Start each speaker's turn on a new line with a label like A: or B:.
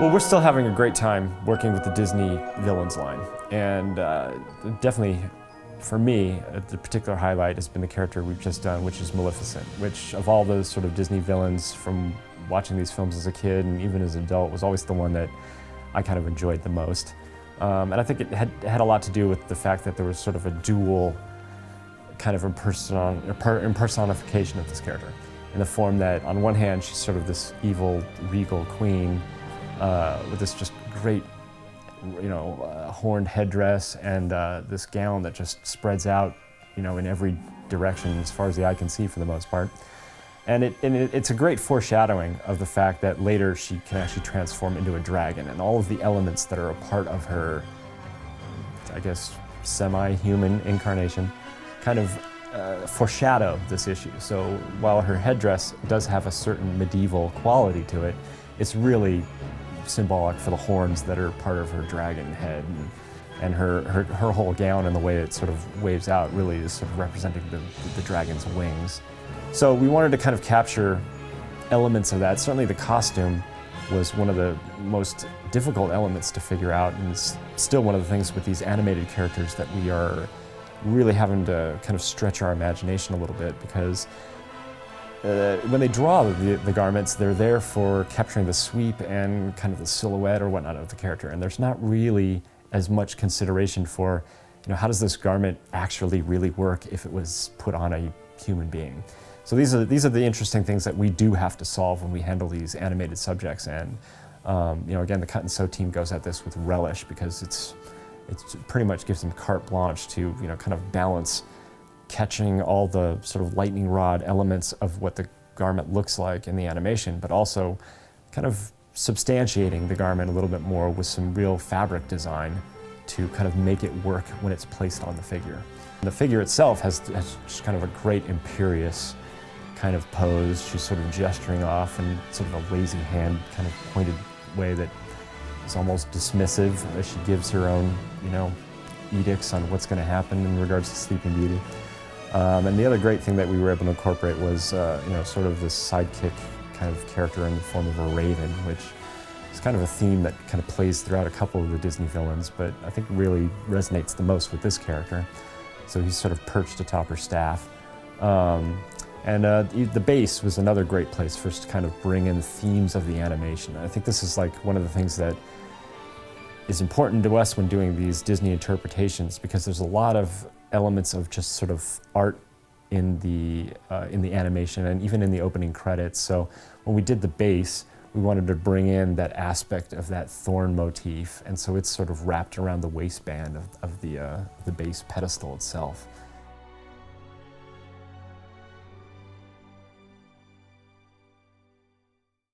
A: Well, we're still having a great time working with the Disney villains line, and definitely, for me, the particular highlight has been the character we've just done, which is Malifacent, which of all those sort of Disney villains from watching these films as a kid and even as an adult was always the one that I kind of enjoyed the most. And I think it had a lot to do with the fact that there was sort of a dual kind of impersonification of this character, in the form that on one hand she's sort of this evil, regal queen with this just great, horned headdress and this gown that just spreads out, in every direction as far as the eye can see for the most part. And it's a great foreshadowing of the fact that later she can actually transform into a dragon, and all of the elements that are a part of her, I guess, semi-human incarnation kind of foreshadow this issue. So while her headdress does have a certain medieval quality to it, it's really symbolic for the horns that are part of her dragon head, and her whole gown and the way it sort of waves out really is sort of representing the dragon's wings. So we wanted to kind of capture elements of that. Certainly the costume was one of the most difficult elements to figure out, and it's still one of the things with these animated characters that we are really having to kind of stretch our imagination a little bit, because when they draw the garments, they're there for capturing the sweep and kind of the silhouette or whatnot of the character, and there's not really as much consideration for, how does this garment actually really work if it was put on a human being? So these are the interesting things that we do have to solve when we handle these animated subjects, and again, the cut and sew team goes at this with relish, because it pretty much gives them carte blanche to kind of balance catching all the sort of lightning rod elements of what the garment looks like in the animation, but also kind of substantiating the garment a little bit more with some real fabric design to kind of make it work when it's placed on the figure. And the figure itself has just kind of a great imperious kind of pose. She's sort of gesturing off in sort of a lazy hand kind of pointed way that is almost dismissive as she gives her own, edicts on what's going to happen in regards to Sleeping Beauty. And the other great thing that we were able to incorporate was, sort of this sidekick kind of character in the form of a raven, which is kind of a theme that kind of plays throughout a couple of the Disney villains, but I think really resonates the most with this character. So he's sort of perched atop her staff. The base was another great place for us to kind of bring in themes of the animation. I think this is like one of the things that is important to us when doing these Disney interpretations, because there's a lot of elements of just sort of art in the animation and even in the opening credits. So when we did the base, we wanted to bring in that aspect of that thorn motif, and so it's sort of wrapped around the waistband of the base pedestal itself.